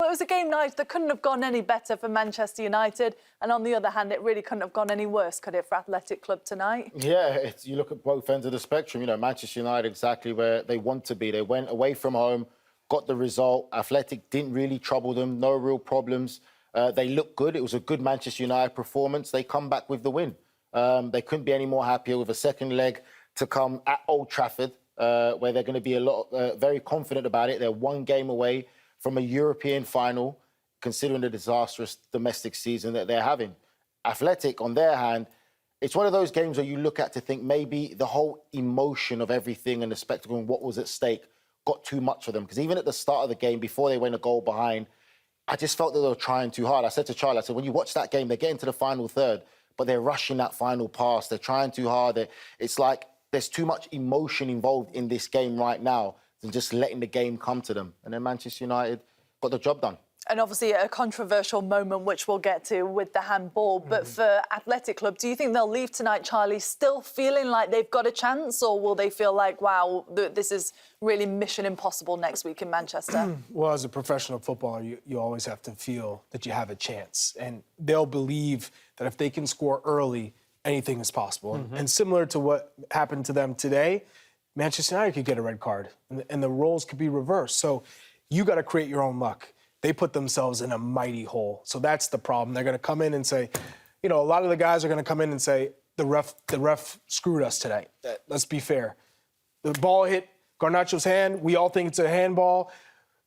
it was a game, Nigel, that couldn't have gone any better for Manchester United. And on the other hand, it really couldn't have gone any worse, could it, for Athletic Club tonight? Yeah, you look at both ends of the spectrum. You know, Manchester United exactly where they want to be. They went away from home, got the result. Athletic didn't really trouble them, no real problems. They looked good. It was a good Manchester United performance. They come back with the win. They couldn't be any more happier with a second leg to come at Old Trafford, where they're going to be very confident about it. They're one game away from a European final, considering the disastrous domestic season that they're having. Athletic, on their hand, it's one of those games where you look at to think maybe the whole emotion of everything and the spectacle and what was at stake got too much for them. Because even at the start of the game, before they went a goal behind, I just felt that they were trying too hard. I said to Charlie, I said, when you watch that game, they're getting to the final third, but they're rushing that final pass. They're trying too hard. It's like there's too much emotion involved in this game right now than just letting the game come to them. And then Manchester United got the job done. And obviously a controversial moment, which we'll get to with the handball. But for Athletic Club, do you think they'll leave tonight, Charlie, still feeling like they've got a chance? Or will they feel like, wow, this is really mission impossible next week in Manchester? Well, as a professional footballer, you always have to feel that you have a chance. And they'll believe that if they can score early, anything is possible. And similar to what happened to them today, Manchester United could get a red card. And the roles could be reversed. So you got to create your own luck. They put themselves in a mighty hole. So that's the problem. They're going to come in and say, you know, a lot of the guys are going to come in and say, the ref screwed us today. Let's be fair. The ball hit Garnacho's hand. We all think it's a handball.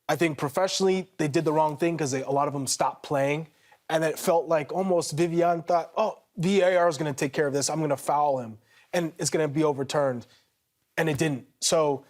I think professionally they did the wrong thing because a lot of them stopped playing. And it felt like almost Vivian thought, oh, VAR is going to take care of this. I'm going to foul him. And it's going to be overturned. And it didn't. So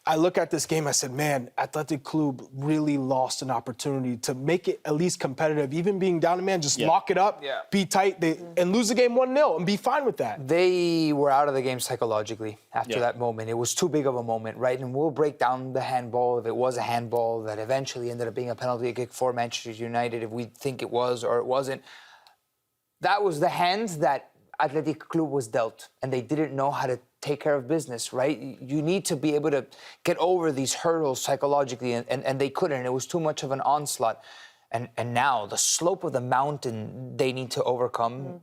I look at this game, I said, man, Athletic Club really lost an opportunity to make it at least competitive. Even being down to man, just lock it up, be tight, and lose the game 1-0 and be fine with that. They were out of the game psychologically after that moment. It was too big of a moment, right? And we'll break down the handball, if it was a handball that eventually ended up being a penalty kick for Manchester United, if we think it was or it wasn't. That was the hand that Athletic Club was dealt, and they didn't know how to take care of business, right? You need to be able to get over these hurdles psychologically, and they couldn't. It was too much of an onslaught. And now the slope of the mountain they need to overcome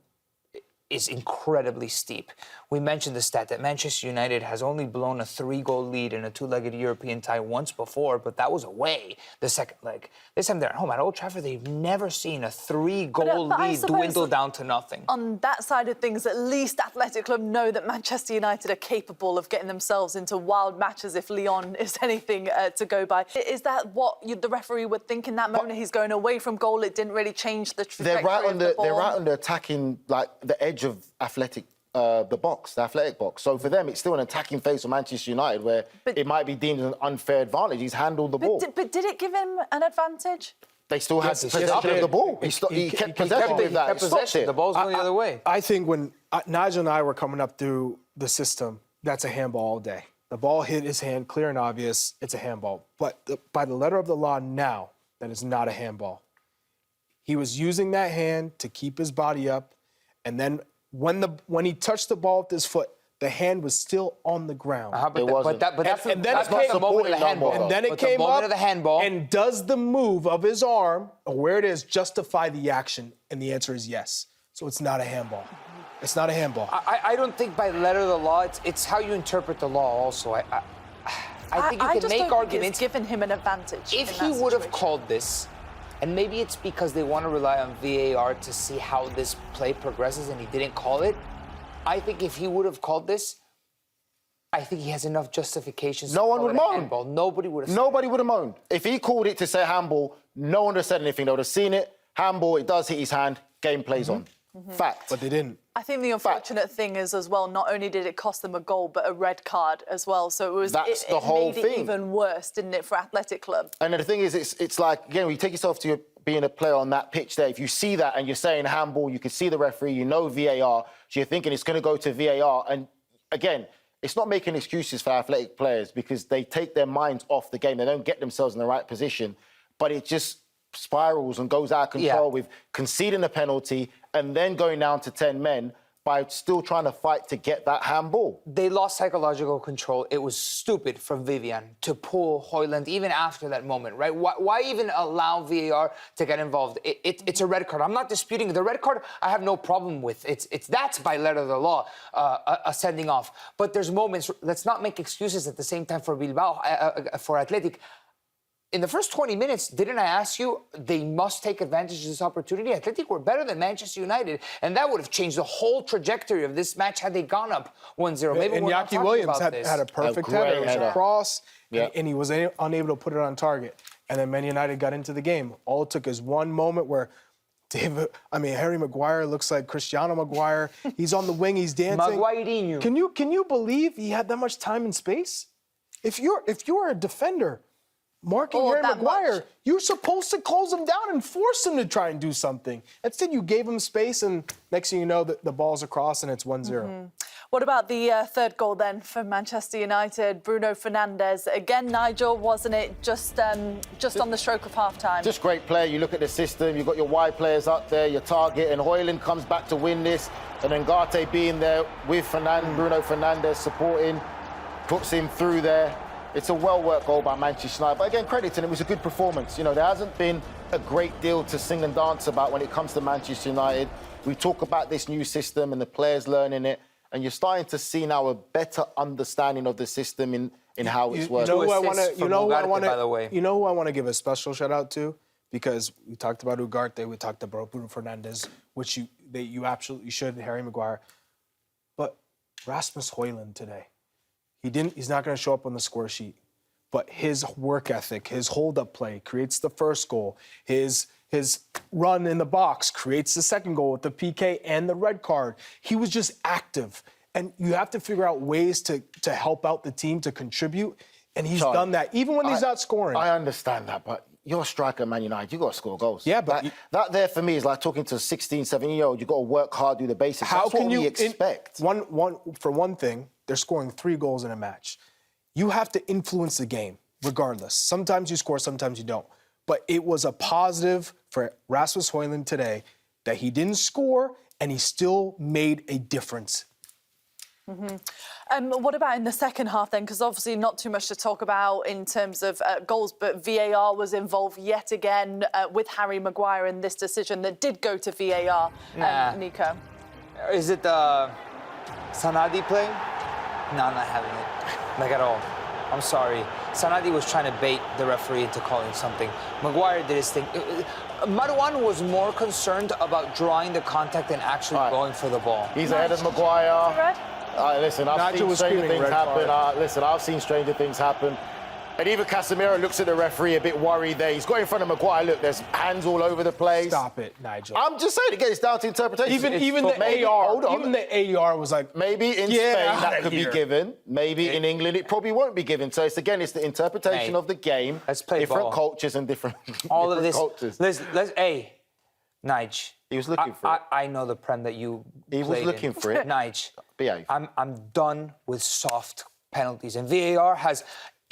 is incredibly steep. We mentioned the stat that Manchester United has only blown a 3-goal lead in a 2-legged European tie once before, but that was away the second leg. This time they're at home at Old Trafford. They've never seen a 3-goal lead dwindle down to nothing. On that side of things, at least Athletic Club know that Manchester United are capable of getting themselves into wild matches if Lyon is anything to go by. Is that what the referee would think in that moment? He's going away from goal. It didn't really change the trajectory of the ball. They're right on the attacking, like, the edge of Athletic, the Athletic box. So for them, it's still an attacking phase for Manchester United where it might be deemed an unfair advantage. He's handled the ball. But did it give him an advantage? They still had possession of the ball. He kept possession with that. Kept possession. The ball's going the other way. I think when Nigel and I were coming up through the system, that's a handball all day. The ball hit his hand, clear and obvious, it's a handball. But by the letter of the law now, that is not a handball. He was using that hand to keep his body up, and then when he touched the ball with his foot, the hand was still on the ground. But that's not the moment of the handball. And then it came up and does the move of his arm, or where it is, justify the action? And the answer is yes. So it's not a handball. It's not a handball. I don't think by the letter of the law, it's how you interpret the law also. I think you can make arguments. It's given him an advantage. If he would have called this, and maybe it's because they want to rely on VAR to see how this play progresses and he didn't call it. I think if he would have called this, I think he has enough justifications. No one would moan. Handball. Nobody would have. Nobody would have moaned. If he called it to say handball, no one would have said anything. They would have seen it. Handball, it does hit his hand. Game plays on. Fact. But they didn't. I think the unfortunate thing is as well, not only did it cost them a goal, but a red card as well. So it was That's the whole made thing. it even worse, didn't it, for Athletic Club? And the thing is, it's like, again, when you take yourself to being a player on that pitch there, if you see that and you're saying handball, you can see the referee, you know VAR, so you're thinking it's going to go to VAR. And again, it's not making excuses for athletic players because they take their minds off the game. They don't get themselves in the right position. But it just spirals and goes out of control with conceding a penalty and then going down to 10 men. by still trying to fight to get that handball. They lost psychological control. It was stupid from Vivian to pull Højlund even after that moment, right? Why even allow VAR to get involved? It's a red card. I'm not disputing the red card. I have no problem with. That's by letter of the law, a sending off. But there's moments. Let's not make excuses at the same time for Bilbao, for Athletic. In the first 20 minutes, didn't I ask you, they must take advantage of this opportunity? Athletic were better than Manchester United, and that would have changed the whole trajectory of this match had they gone up 1-0. Maybe and we're not Yaki talking Williams about this. had a perfect great header. It was header. a cross, Yeah. and he was unable to put it on target. And then Man United got into the game. All it took is one moment where Harry Maguire looks like Cristiano Maguire. He's on the wing, he's dancing. Maguirinho. Can you believe he had that much time and space? If you're a defender marking Harry Maguire, you're supposed to close him down and force him to try and do something. Instead, you gave him space, and next thing you know, the ball's across and it's 1-0. What about the third goal then for Manchester United? Bruno Fernandes. Again, Nigel, wasn't it? Just on the stroke of half-time. Just great play. You look at the system, you've got your wide players up there, your target, and Højlund comes back to win this. And then Garte being there with Bruno Fernandes supporting, puts him through there. It's a well-worked goal by Manchester United. But again, credit to him, it was a good performance. You know, there hasn't been a great deal to sing and dance about when it comes to Manchester United. We talk about this new system and the players learning it, and you're starting to see now a better understanding of the system in how it's working. You know who I want to give a special shout out to, because we talked about Ugarte, we talked about Bruno Fernandes, which you absolutely should, Harry Maguire. But Rasmus Højlund today, he's not going to show up on the score sheet, but his work ethic, his hold-up play creates the first goal. His run in the box creates the second goal with the PK and the red card. He was just active. And you have to figure out ways to help out the team, to contribute. And he's done that, even when he's not scoring. I understand that, but you're a striker, Man United. You've got to score goals. Yeah, but that there for me is like talking to a 16, 17-year-old. You've got to work hard, do the basics. That's what we expect. For one thing, they're scoring 3 goals in a match. You have to influence the game, regardless. Sometimes you score, sometimes you don't. But it was a positive for Rasmus Højlund today that he didn't score and he still made a difference. What about in the second half then? Because obviously not too much to talk about in terms of goals, but VAR was involved yet again with Harry Maguire in this decision that did go to VAR. Nico? Is it the Sannadi play? No, I'm not having it. Like at all. I'm sorry. Sannadi was trying to bait the referee into calling something. Maguire did his thing. Maroan was more concerned about drawing the contact than actually going for the ball. He's ahead of Maguire. Listen, I've seen stranger things happen. Listen, I've seen stranger things happen. And even Casemiro looks at the referee a bit worried there. He's got in front of Maguire. Look, there's hands all over the place. Stop it, Nigel. I'm just saying, again, it's down to interpretation. Even the AR was like... Maybe in Spain that could be given. Maybe in England it probably won't be given. So it's the interpretation of the game. Let's play different ball. Cultures and different all of this. cultures. Let's Nige. He was looking for it. I know the Prem that you He was looking for it. Nige. Behave. I'm done with soft penalties. And VAR has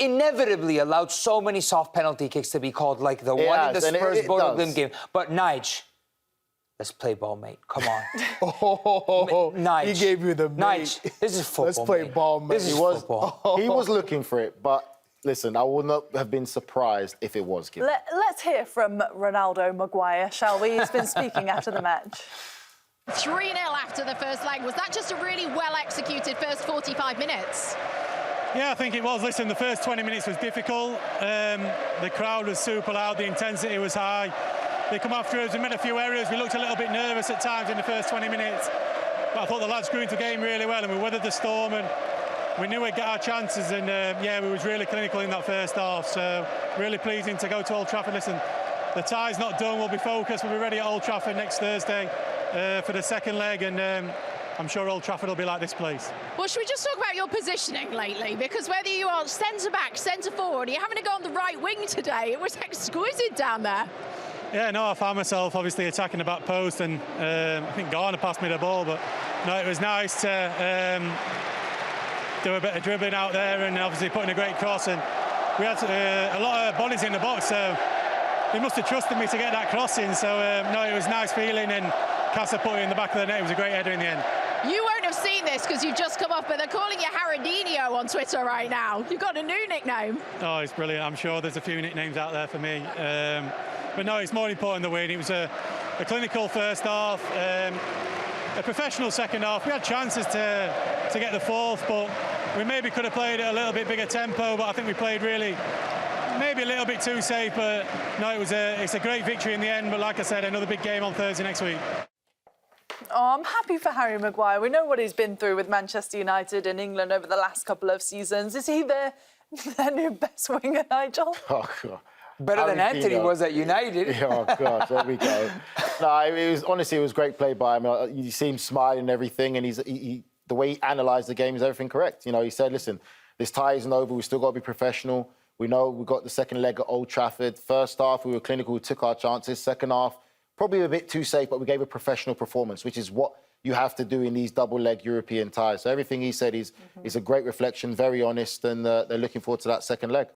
inevitably allowed so many soft penalty kicks to be called, like the one in the Spurs Bodo Glimt game. But Nige, let's play ball, mate. Come on. Nige. He gave you the mate. Nige, this is football, Let's play ball, mate. This is football. He was looking for it, but listen, I would not have been surprised if it was given. Let's hear from Ronaldo Maguire, shall we? He's been speaking after the match. 3-0 after the first leg. Was that just a really well-executed first 45 minutes? Yeah, I think it was. Listen, the first 20 minutes was difficult. The crowd was super loud. The intensity was high. They come after us. We made a few errors. We looked a little bit nervous at times in the first 20 minutes. But I thought the lads grew into the game really well, and we weathered the storm, and we knew we'd get our chances. And, we was really clinical in that first half. So really pleasing to go to Old Trafford. Listen, the tie's not done. We'll be focused. We'll be ready at Old Trafford next Thursday for the second leg. And I'm sure Old Trafford will be like this place. Well, should we just talk about your positioning lately? Because whether you are centre-back, centre-forward, you're having to go on the right wing today. It was exquisite down there. Yeah, no, I found myself obviously attacking the back post, and I think Garner passed me the ball, but no, it was nice to do a bit of dribbling out there and obviously putting a great cross. And we had a lot of bodies in the box, so they must have trusted me to get that cross in. So, no, it was a nice feeling, and Casa put it in the back of the net. It was a great header in the end. You won't have seen this because you've just come off, but they're calling you Haradinho on Twitter right now. You've got a new nickname. Oh, it's brilliant. I'm sure there's a few nicknames out there for me. But no, it's more important the win. It was a clinical first half, a professional second half. We had chances to get the fourth, but we maybe could have played at a little bit bigger tempo, but I think we played really maybe a little bit too safe. But no, it's a great victory in the end. But like I said, another big game on Thursday next week. Oh, I'm happy for Harry Maguire. We know what he's been through with Manchester United and England over the last couple of seasons. Is he their new best winger, Nigel? Oh, God. Better than Anthony Haradinho. was at United. Oh, gosh, there we go. No, it was great play by him. You see him smiling and everything, and the way he analysed the game is everything correct. You know, he said, listen, this tie isn't over. We still got to be professional. We know we got the second leg at Old Trafford. First half, we were clinical. We took our chances. Second half, probably a bit too safe, but we gave a professional performance, which is what you have to do in these double-leg European ties. So everything he said is a great reflection, very honest, and they're looking forward to that second leg.